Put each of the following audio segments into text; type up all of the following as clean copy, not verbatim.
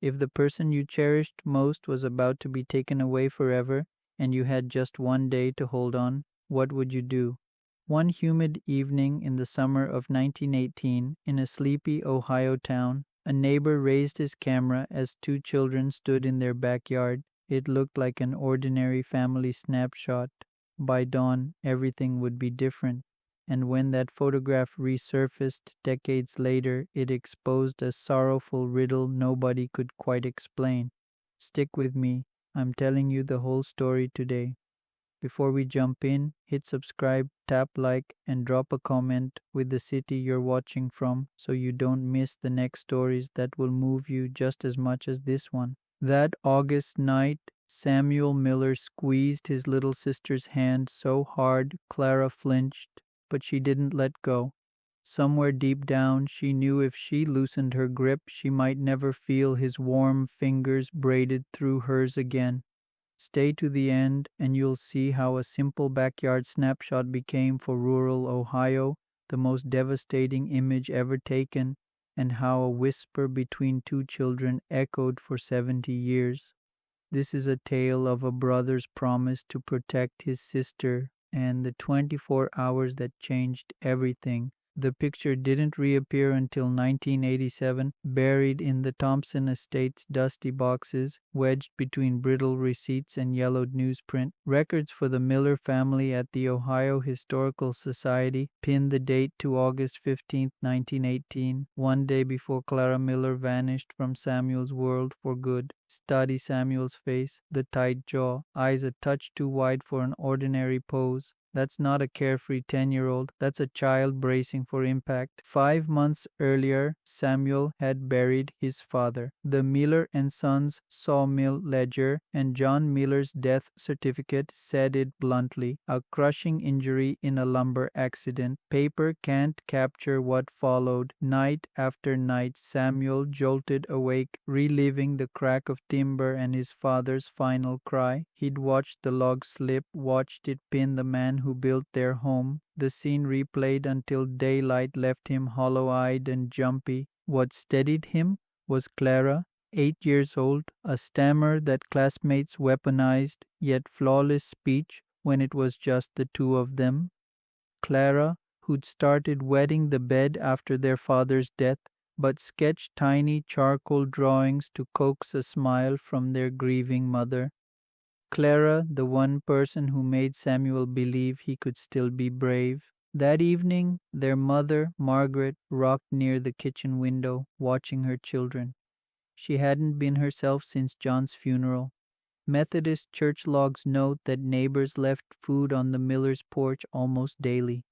If the person you cherished most was about to be taken away forever and you had just one day to hold on, what would you do? One humid evening in the summer of 1918, in a sleepy Ohio town, a neighbor raised his camera as two children stood in their backyard. It looked like an ordinary family snapshot. By dawn, everything would be different. And when that photograph resurfaced decades later, it exposed a sorrowful riddle nobody could quite explain. Stick with me. I'm telling you the whole story today. Before we jump in, hit subscribe, tap like, and drop a comment with the city you're watching from so you don't miss the next stories that will move you just as much as this one. That August night, Samuel Miller squeezed his little sister's hand so hard Clara flinched, but she didn't let go. Somewhere deep down, she knew if she loosened her grip, she might never feel his warm fingers braided through hers again. Stay to the end, and you'll see how a simple backyard snapshot became for rural Ohio the most devastating image ever taken, and how a whisper between two children echoed for 70 years. This is a tale of a brother's promise to protect his sister and the 24 hours that changed everything. The picture didn't reappear until 1987, buried in the Thompson estate's dusty boxes, wedged between brittle receipts and yellowed newsprint. Records for the Miller family at the Ohio Historical Society pinned the date to August 15, 1918, one day before Clara Miller vanished from Samuel's world for good. Study Samuel's face, the tight jaw, eyes a touch too wide for an ordinary pose. That's not a carefree 10-year-old, that's a child bracing for impact. 5 months earlier, Samuel had buried his father. The Miller and Sons sawmill ledger and John Miller's death certificate said it bluntly, a crushing injury in a lumber accident. Paper can't capture what followed. Night after night, Samuel jolted awake, reliving the crack of timber and his father's final cry. He'd watched the log slip, watched it pin the man who built their home. The scene replayed until daylight left him hollow-eyed and jumpy. What steadied him was Clara, 8 years old, a stammer that classmates weaponized, yet flawless speech when it was just the two of them. Clara, who'd started wetting the bed after their father's death, but sketched tiny charcoal drawings to coax a smile from their grieving mother. Clara, the one person who made Samuel believe he could still be brave. That evening, their mother, Margaret, rocked near the kitchen window, watching her children. She hadn't been herself since John's funeral. Methodist church logs note that neighbors left food on the Miller's porch almost daily.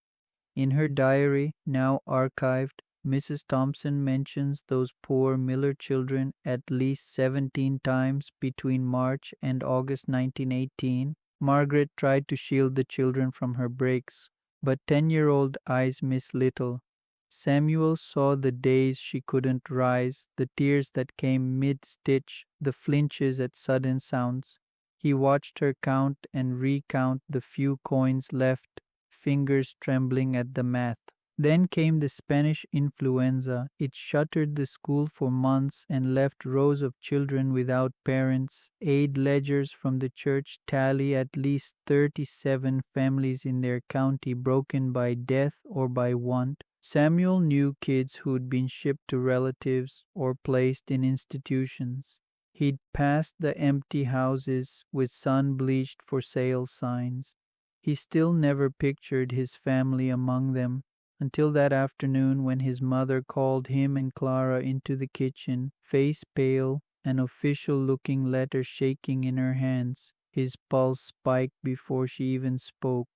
In her diary, now archived, Mrs. Thompson mentions those poor Miller children at least 17 times between March and August 1918. Margaret tried to shield the children from her breaks, but 10-year-old eyes miss little. Samuel saw the days she couldn't rise, the tears that came mid-stitch, the flinches at sudden sounds. He watched her count and recount the few coins left, fingers trembling at the math. Then came the Spanish influenza. It shuttered the school for months and left rows of children without parents. Aid ledgers from the church tally at least 37 families in their county broken by death or by want. Samuel knew kids who'd been shipped to relatives or placed in institutions. He'd passed the empty houses with sun-bleached for sale signs. He still never pictured his family among them, until that afternoon when his mother called him and Clara into the kitchen, face pale, an official-looking letter shaking in her hands. His pulse spiked before she even spoke.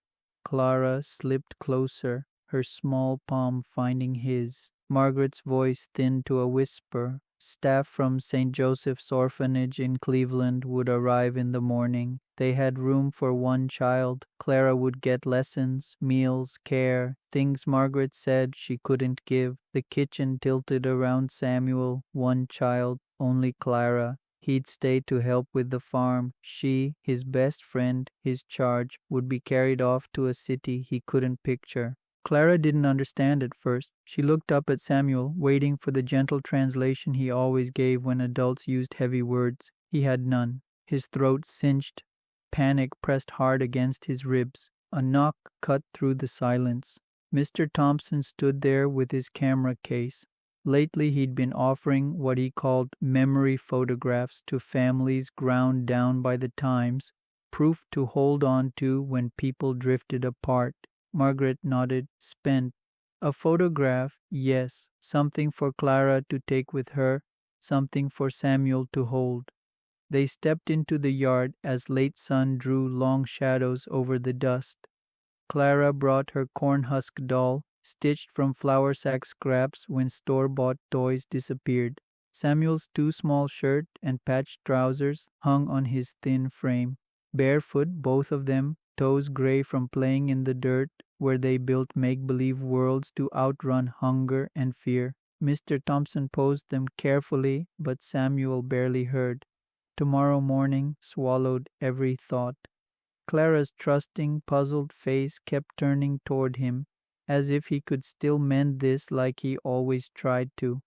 Clara slipped closer, her small palm finding his. Margaret's voice thinned to a whisper. Staff from St. Joseph's Orphanage in Cleveland would arrive in the morning. They had room for one child. Clara would get lessons, meals, care, things Margaret said she couldn't give. The kitchen tilted around Samuel, one child, only Clara. He'd stay to help with the farm. She, his best friend, his charge, would be carried off to a city he couldn't picture. Clara didn't understand at first. She looked up at Samuel, waiting for the gentle translation he always gave when adults used heavy words. He had none. His throat cinched. Panic pressed hard against his ribs. A knock cut through the silence. Mr. Thompson stood there with his camera case. Lately he'd been offering what he called memory photographs to families ground down by the times, proof to hold on to when people drifted apart. Margaret nodded, spent. A photograph, yes, something for Clara to take with her, something for Samuel to hold. They stepped into the yard as late sun drew long shadows over the dust. Clara brought her corn husk doll, stitched from flour sack scraps when store-bought toys disappeared. Samuel's too small shirt and patched trousers hung on his thin frame. Barefoot, both of them, toes gray from playing in the dirt where they built make-believe worlds to outrun hunger and fear. Mr. Thompson posed them carefully, but Samuel barely heard. Tomorrow morning swallowed every thought. Clara's trusting, puzzled face kept turning toward him, as if he could still mend this like he always tried to.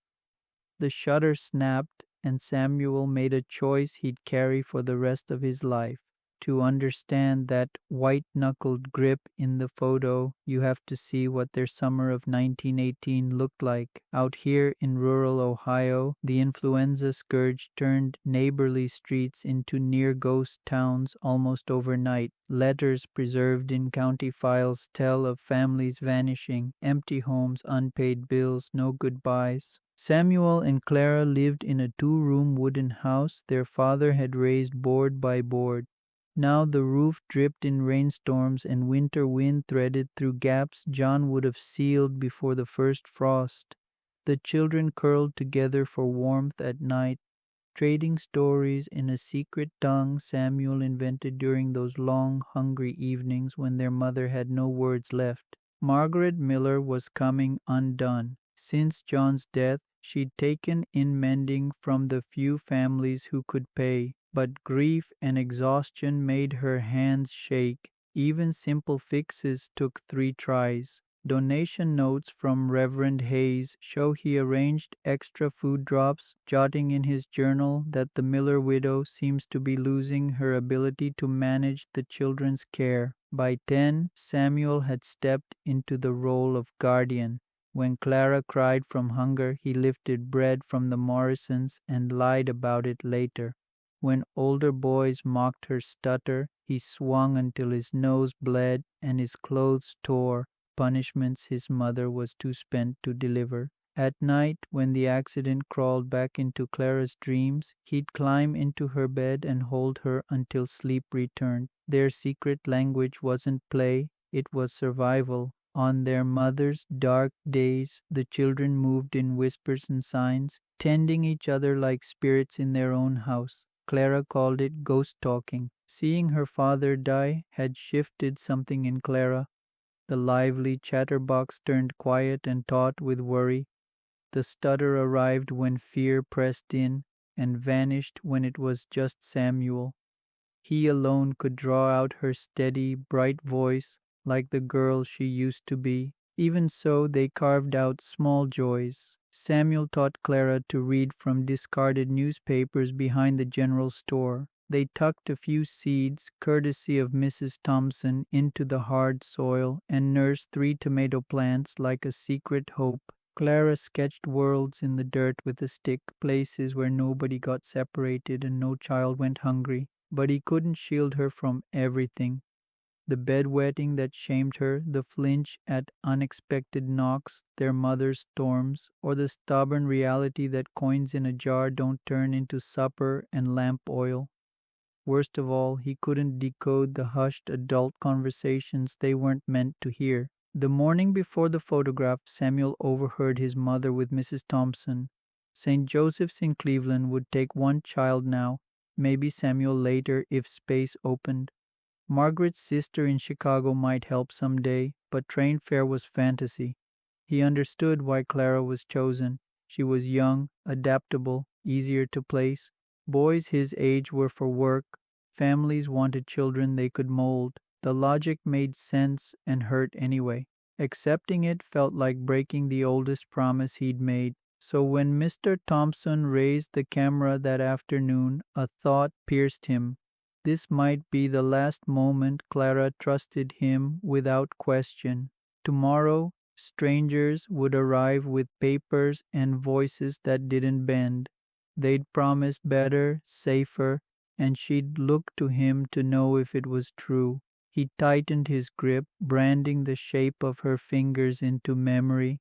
The shutter snapped, and Samuel made a choice he'd carry for the rest of his life. To understand that white-knuckled grip in the photo, you have to see what their summer of 1918 looked like. Out here in rural Ohio, the influenza scourge turned neighborly streets into near-ghost towns almost overnight. Letters preserved in county files tell of families vanishing, empty homes, unpaid bills, no goodbyes. Samuel and Clara lived in a two-room wooden house their father had raised board by board. Now the roof dripped in rainstorms and winter wind threaded through gaps John would have sealed before the first frost. The children curled together for warmth at night, trading stories in a secret tongue Samuel invented during those long, hungry evenings when their mother had no words left. Margaret Miller was coming undone. Since John's death, she'd taken in mending from the few families who could pay. But grief and exhaustion made her hands shake. Even simple fixes took 3 tries. Donation notes from Reverend Hayes show he arranged extra food drops, jotting in his journal that the Miller widow seems to be losing her ability to manage the children's care. By 10, Samuel had stepped into the role of guardian. When Clara cried from hunger, he lifted bread from the Morrisons and lied about it later. When older boys mocked her stutter, he swung until his nose bled and his clothes tore, punishments his mother was too spent to deliver. At night, when the accident crawled back into Clara's dreams, he'd climb into her bed and hold her until sleep returned. Their secret language wasn't play, it was survival. On their mother's dark days, the children moved in whispers and signs, tending each other like spirits in their own house. Clara called it ghost talking. Seeing her father die had shifted something in Clara. The lively chatterbox turned quiet and taut with worry. The stutter arrived when fear pressed in and vanished when it was just Samuel. He alone could draw out her steady, bright voice like the girl she used to be. Even so, they carved out small joys. Samuel taught Clara to read from discarded newspapers behind the general store. They tucked a few seeds, courtesy of Mrs. Thompson, into the hard soil and nursed 3 tomato plants like a secret hope. Clara sketched worlds in the dirt with a stick, places where nobody got separated and no child went hungry. But he couldn't shield her from everything. The bedwetting that shamed her, the flinch at unexpected knocks, their mother's storms, or the stubborn reality that coins in a jar don't turn into supper and lamp oil. Worst of all, he couldn't decode the hushed adult conversations they weren't meant to hear. The morning before the photograph, Samuel overheard his mother with Mrs. Thompson. St. Joseph's in Cleveland would take 1 child now, maybe Samuel later if space opened. Margaret's sister in Chicago might help someday, but train fare was fantasy. He understood why Clara was chosen. She was young, adaptable, easier to place. Boys his age were for work. Families wanted children they could mold. The logic made sense and hurt anyway. Accepting it felt like breaking the oldest promise he'd made. So when Mr. Thompson raised the camera that afternoon, a thought pierced him. This might be the last moment Clara trusted him without question. Tomorrow, strangers would arrive with papers and voices that didn't bend. They'd promise better, safer, and she'd look to him to know if it was true. He tightened his grip, branding the shape of her fingers into memory.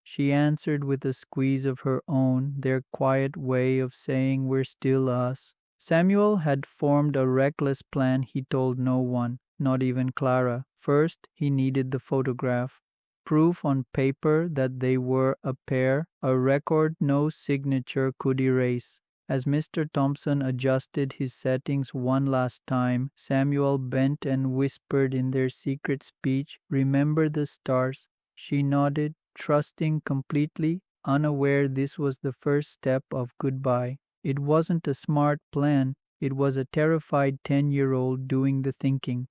She answered with a squeeze of her own, their quiet way of saying we're still us. Samuel had formed a reckless plan he told no one, not even Clara. First, he needed the photograph. Proof on paper that they were a pair, a record no signature could erase. As Mr. Thompson adjusted his settings one last time, Samuel bent and whispered in their secret speech, "Remember the stars?" She nodded, trusting completely, unaware this was the first step of goodbye. It wasn't a smart plan, it was a terrified 10-year-old doing the thinking.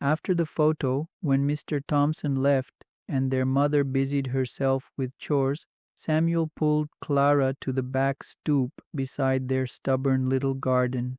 After the photo, when Mr. Thompson left and their mother busied herself with chores, Samuel pulled Clara to the back stoop beside their stubborn little garden.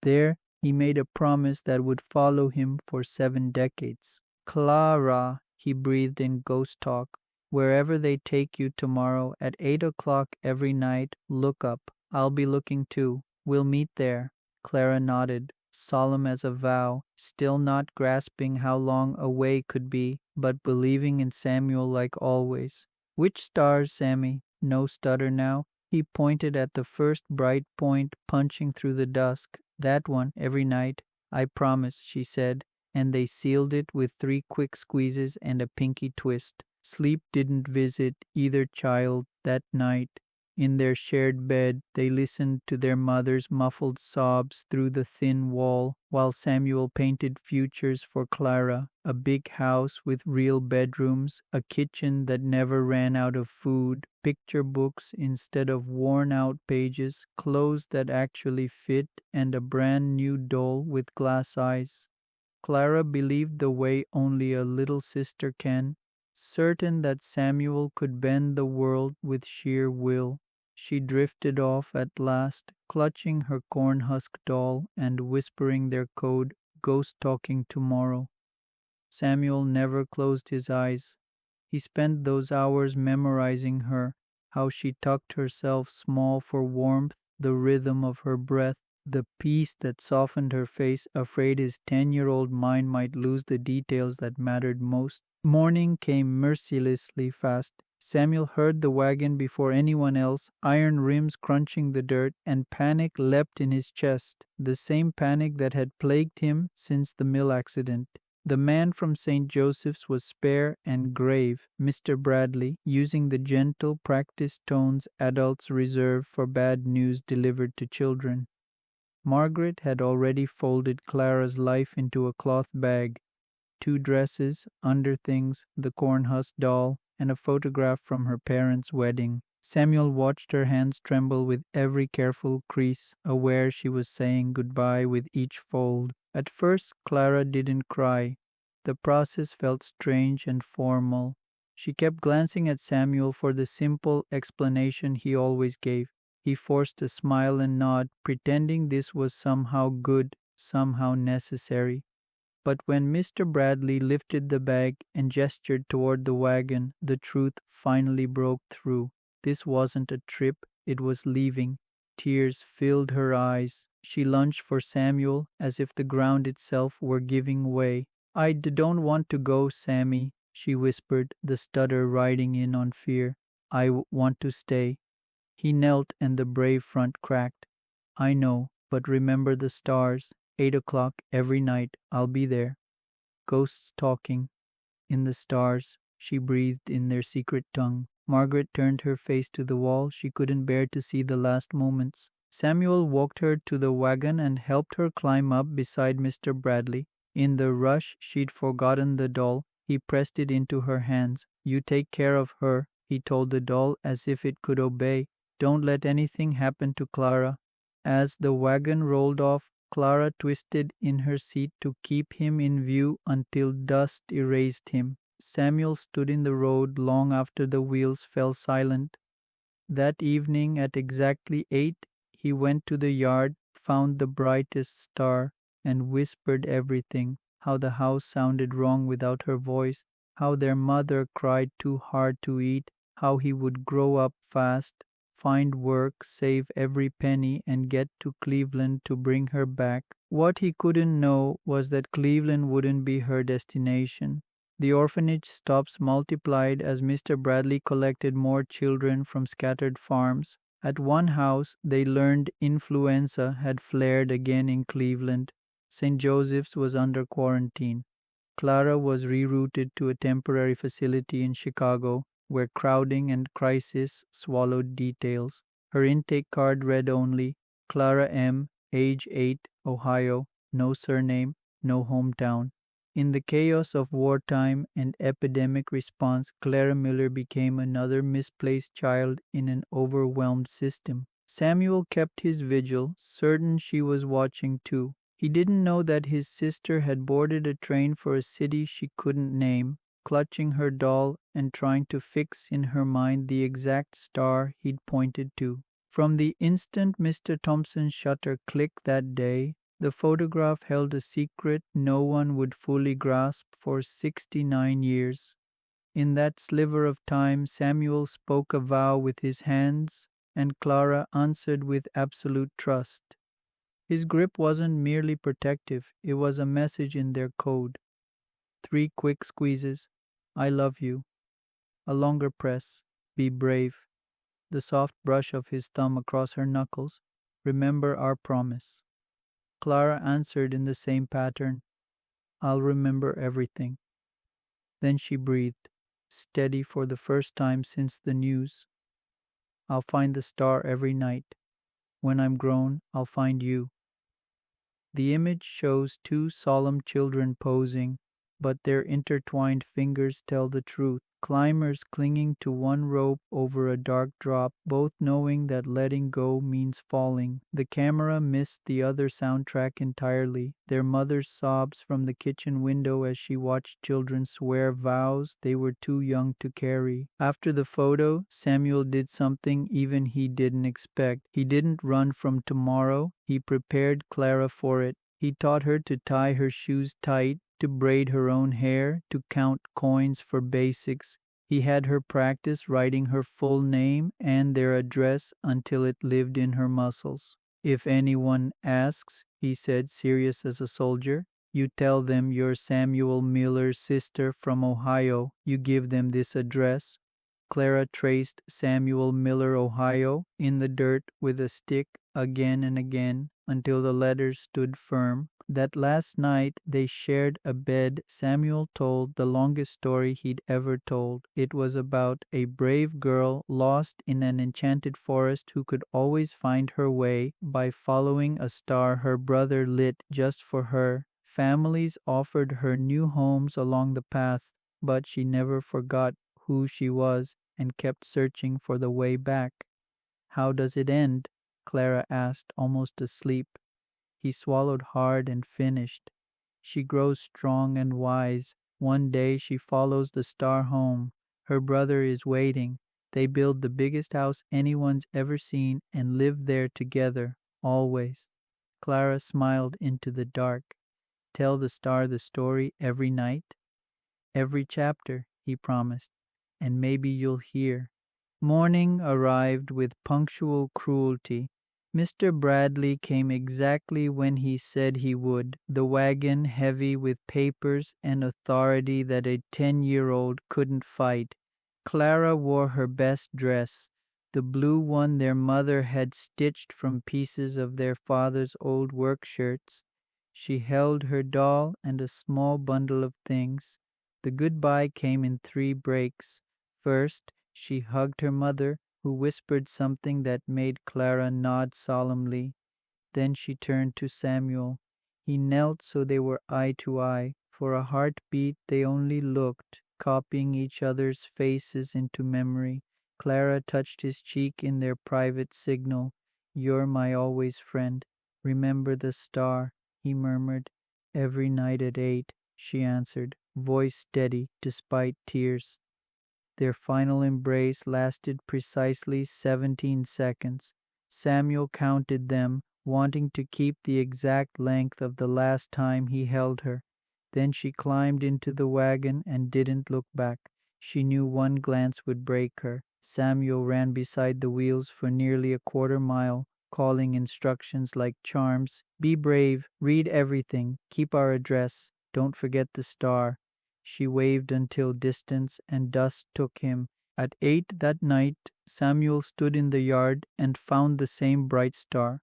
There, he made a promise that would follow him for 7 decades. "Clara," he breathed in ghost talk, "wherever they take you tomorrow at 8 o'clock every night, look up. I'll be looking too. We'll meet there." Clara nodded, solemn as a vow, still not grasping how long away could be, but believing in Samuel like always. "Which stars, Sammy?" No stutter now. He pointed at the first bright point punching through the dusk. "That one, every night." "I promise," she said, and they sealed it with 3 quick squeezes and a pinky twist. Sleep didn't visit either child that night. In their shared bed, they listened to their mother's muffled sobs through the thin wall, while Samuel painted futures for Clara, a big house with real bedrooms, a kitchen that never ran out of food, picture books instead of worn-out pages, clothes that actually fit, and a brand new doll with glass eyes. Clara believed the way only a little sister can, certain that Samuel could bend the world with sheer will. She drifted off at last, clutching her cornhusk doll and whispering their code, ghost-talking tomorrow. Samuel never closed his eyes. He spent those hours memorizing her, how she tucked herself small for warmth, the rhythm of her breath, the peace that softened her face, afraid his 10-year-old mind might lose the details that mattered most. Morning came mercilessly fast. Samuel heard the wagon before anyone else, iron rims crunching the dirt, and panic leapt in his chest, the same panic that had plagued him since the mill accident. The man from St. Joseph's was spare and grave, Mr. Bradley, using the gentle, practiced tones adults reserve for bad news delivered to children. Margaret had already folded Clara's life into a cloth bag. 2 dresses, underthings, the cornhusk doll, and a photograph from her parents' wedding. Samuel watched her hands tremble with every careful crease, aware she was saying goodbye with each fold. At first, Clara didn't cry. The process felt strange and formal. She kept glancing at Samuel for the simple explanation he always gave. He forced a smile and nod, pretending this was somehow good, somehow necessary. But when Mr. Bradley lifted the bag and gestured toward the wagon, the truth finally broke through. This wasn't a trip, it was leaving. Tears filled her eyes. She lunged for Samuel as if the ground itself were giving way. "I don't want to go, Sammy," she whispered, the stutter riding in on fear. "I want to stay." He knelt and the brave front cracked. "I know, but remember the stars. 8 o'clock every night. I'll be there." Ghosts talking. "In the stars," she breathed in their secret tongue. Margaret turned her face to the wall. She couldn't bear to see the last moments. Samuel walked her to the wagon and helped her climb up beside Mr. Bradley. In the rush, she'd forgotten the doll. He pressed it into her hands. "You take care of her," he told the doll as if it could obey. "Don't let anything happen to Clara." As the wagon rolled off, Clara twisted in her seat to keep him in view until dust erased him. Samuel stood in the road long after the wheels fell silent. That evening at exactly 8, he went to the yard, found the brightest star, and whispered everything: how the house sounded wrong without her voice, how their mother cried too hard to eat, how he would grow up fast, find work, save every penny, and get to Cleveland to bring her back. What he couldn't know was that Cleveland wouldn't be her destination. The orphanage stops multiplied as Mr. Bradley collected more children from scattered farms. At one house, they learned influenza had flared again in Cleveland. St. Joseph's was under quarantine. Clara was rerouted to a temporary facility in Chicago, where crowding and crisis swallowed details. Her intake card read only Clara M., age 8, Ohio, no surname, no hometown. In the chaos of wartime and epidemic response, Clara Miller became another misplaced child in an overwhelmed system. Samuel kept his vigil, certain she was watching too. He didn't know that his sister had boarded a train for a city she couldn't name, clutching her doll and trying to fix in her mind the exact star he'd pointed to. From the instant Mr. Thompson's shutter clicked that day, the photograph held a secret no one would fully grasp for 69 years. In that sliver of time, Samuel spoke a vow with his hands, and Clara answered with absolute trust. His grip wasn't merely protective, it was a message in their code. 3 quick squeezes, I love you. A longer press, be brave. The soft brush of his thumb across her knuckles, remember our promise. Clara answered in the same pattern, I'll remember everything. Then she breathed, steady for the first time since the news. I'll find the star every night. When I'm grown, I'll find you. The image shows 2 solemn children posing, but their intertwined fingers tell the truth. Climbers clinging to one rope over a dark drop, both knowing that letting go means falling. The camera missed the other soundtrack entirely, their mother's sobs from the kitchen window as she watched children swear vows they were too young to carry. After the photo, Samuel did something even he didn't expect. He didn't run from tomorrow, he prepared Clara for it. He taught her to tie her shoes tight, to braid her own hair, to count coins for basics. He had her practice writing her full name and their address until it lived in her muscles. If anyone asks, he said, serious as a soldier, you tell them you're Samuel Miller's sister from Ohio. You give them this address. Clara traced Samuel Miller, Ohio, in the dirt with a stick again and again until the letters stood firm. That last night they shared a bed, Samuel told the longest story he'd ever told. It was about a brave girl lost in an enchanted forest who could always find her way by following a star her brother lit just for her. Families offered her new homes along the path, but she never forgot who she was and kept searching for the way back. How does it end? Clara asked, almost asleep. He swallowed hard and finished. She grows strong and wise. One day she follows the star home. Her brother is waiting. They build the biggest house anyone's ever seen and live there together, always. Clara smiled into the dark. Tell the star the story every night? Every chapter, he promised, and maybe you'll hear. Morning arrived with punctual cruelty. Mr. Bradley came exactly when he said he would, the wagon heavy with papers and authority that a 10-year-old couldn't fight. Clara wore her best dress, the blue one their mother had stitched from pieces of their father's old work shirts. She held her doll and a small bundle of things. The goodbye came in 3 breaks. First, she hugged her mother, who whispered something that made Clara nod solemnly. Then she turned to Samuel. He knelt so they were eye to eye. For a heartbeat they only looked, copying each other's faces into memory. Clara touched his cheek in their private signal. You're my always friend. Remember the star, he murmured. Every night at 8, she answered. voice steady despite tears. Their final embrace lasted precisely 17 seconds. Samuel counted them, wanting to keep the exact length of the last time he held her. Then she climbed into the wagon and didn't look back. She knew one glance would break her. Samuel ran beside the wheels for nearly a quarter mile, calling instructions like charms. Be brave, read everything, keep our address, don't forget the star. She waved until distance and dusk took him. At 8 that night, Samuel stood in the yard and found the same bright star.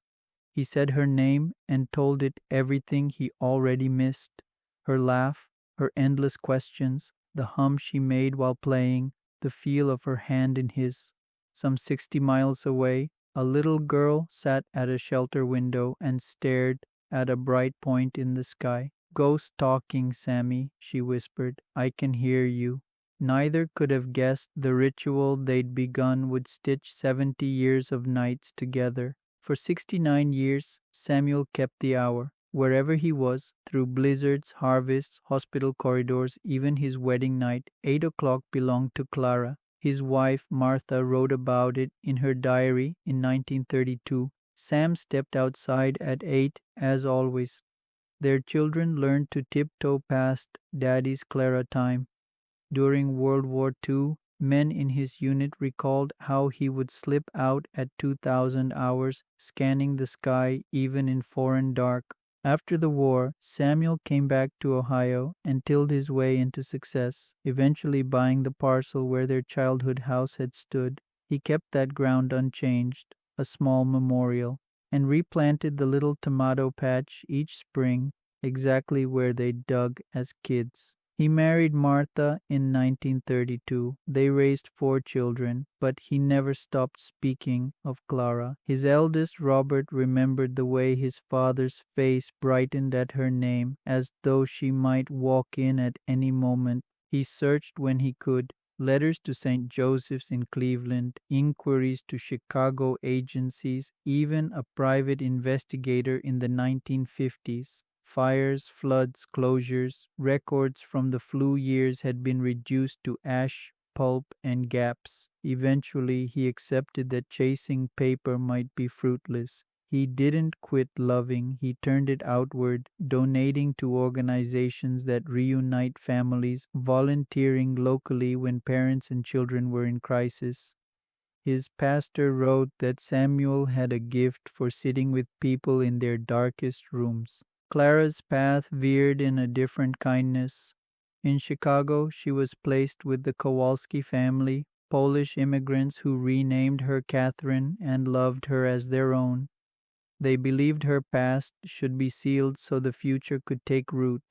He said her name and told it everything he already missed. Her laugh, her endless questions, the hum she made while playing, the feel of her hand in his. Some 60 miles away, a little girl sat at a shelter window and stared at a bright point in the sky. Ghost talking, Sammy, she whispered. I can hear you. Neither could have guessed the ritual they'd begun would stitch 70 years of nights together. For 69 years, Samuel kept the hour. Wherever he was, through blizzards, harvests, hospital corridors, even his wedding night, 8 o'clock belonged to Clara. His wife, Martha, wrote about it in her diary in 1932. Sam stepped outside at 8, as always. Their children learned to tiptoe past Daddy's Clara time. During World War II, men in his unit recalled how he would slip out at 2000 hours, scanning the sky even in foreign dark. After the war, Samuel came back to Ohio and tilled his way into success, eventually buying the parcel where their childhood house had stood. He kept that ground unchanged, a small memorial, and replanted the little tomato patch each spring exactly where they dug as kids. He married Martha in 1932. They raised 4 children, but he never stopped speaking of Clara. His eldest, Robert, remembered the way his father's face brightened at her name, as though she might walk in at any moment. He searched when he could. Letters to St. Joseph's in Cleveland, inquiries to Chicago agencies, even a private investigator in the 1950s. Fires, floods, closures, records from the flu years had been reduced to ash, pulp, and gaps. Eventually, he accepted that chasing paper might be fruitless. He didn't quit loving, he turned it outward, donating to organizations that reunite families, volunteering locally when parents and children were in crisis. His pastor wrote that Samuel had a gift for sitting with people in their darkest rooms. Clara's path veered in a different kindness. In Chicago, she was placed with the Kowalski family, Polish immigrants who renamed her Catherine and loved her as their own. They believed her past should be sealed so the future could take root.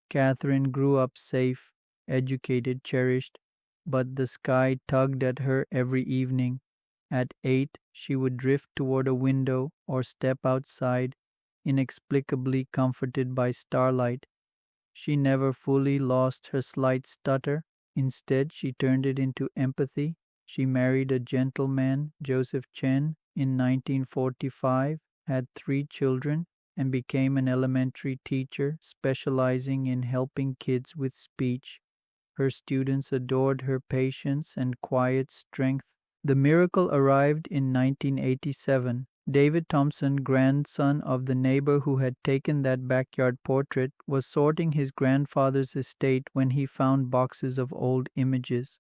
Catherine grew up safe, educated, cherished, but the sky tugged at her every evening. At 8, she would drift toward a window or step outside, inexplicably comforted by starlight. She never fully lost her slight stutter. Instead, she turned it into empathy. She married a gentleman, Joseph Chen, in 1945, had 3 children, and became an elementary teacher specializing in helping kids with speech. Her students adored her patience and quiet strength. The miracle arrived in 1987. David Thompson, grandson of the neighbor who had taken that backyard portrait, was sorting his grandfather's estate when he found boxes of old images.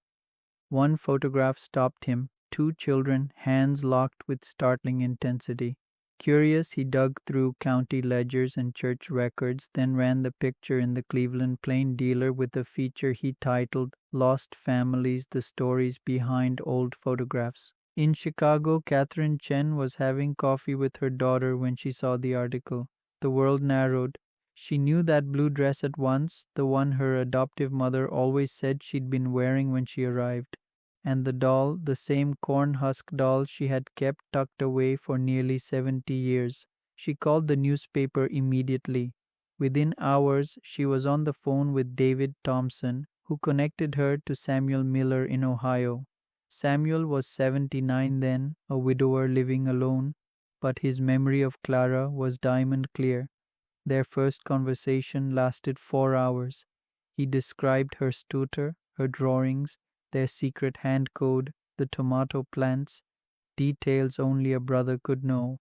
One photograph stopped him, 2 children, hands locked with startling intensity. Curious, he dug through county ledgers and church records, then ran the picture in the Cleveland Plain Dealer with a feature he titled Lost Families: The Stories Behind Old Photographs. In Chicago, Catherine Chen was having coffee with her daughter when she saw the article. The world narrowed. She knew that blue dress at once, the one her adoptive mother always said she'd been wearing when she arrived. And the doll, the same corn husk doll she had kept tucked away for nearly 70 years. She called the newspaper immediately. Within hours, she was on the phone with David Thompson, who connected her to Samuel Miller in Ohio. Samuel was 79 then, a widower living alone, but his memory of Clara was diamond clear. Their first conversation lasted 4 hours. He described her tutor, her drawings, their secret hand code, the tomato plants, details only a brother could know.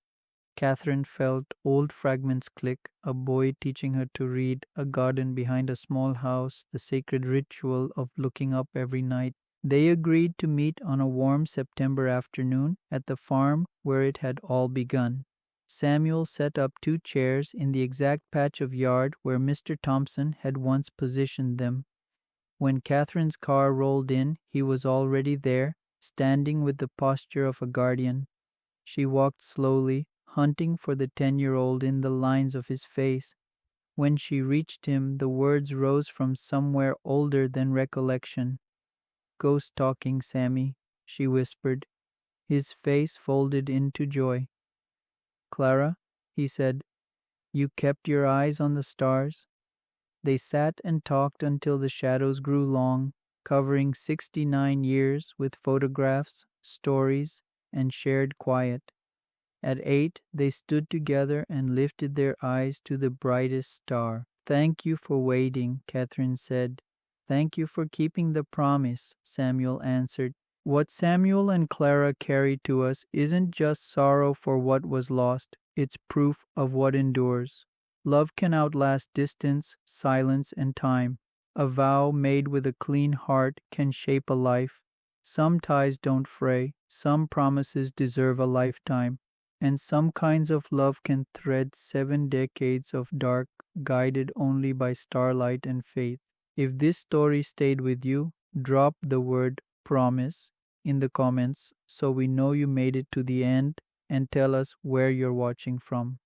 Catherine felt old fragments click, a boy teaching her to read, a garden behind a small house, the sacred ritual of looking up every night. They agreed to meet on a warm September afternoon at the farm where it had all begun. Samuel set up 2 chairs in the exact patch of yard where Mr. Thompson had once positioned them. When Catherine's car rolled in, he was already there, standing with the posture of a guardian. She walked slowly, hunting for the 10-year-old in the lines of his face. When she reached him, the words rose from somewhere older than recollection. "Ghost talking, Sammy," she whispered. His face folded into joy. "Clara," he said, "you kept your eyes on the stars?" They sat and talked until the shadows grew long, covering 69 years with photographs, stories, and shared quiet. At 8, they stood together and lifted their eyes to the brightest star. "Thank you for waiting," Catherine said. "Thank you for keeping the promise," Samuel answered. What Samuel and Clara carried to us isn't just sorrow for what was lost, it's proof of what endures. Love can outlast distance, silence, and time. A vow made with a clean heart can shape a life. Some ties don't fray, some promises deserve a lifetime, and some kinds of love can thread 7 decades of dark, guided only by starlight and faith. If this story stayed with you, drop the word promise in the comments so we know you made it to the end, and tell us where you're watching from.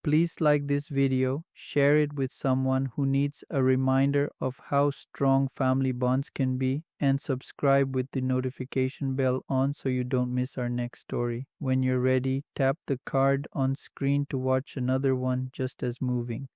Please like this video, share it with someone who needs a reminder of how strong family bonds can be, and subscribe with the notification bell on so you don't miss our next story. When you're ready, tap the card on screen to watch another one just as moving.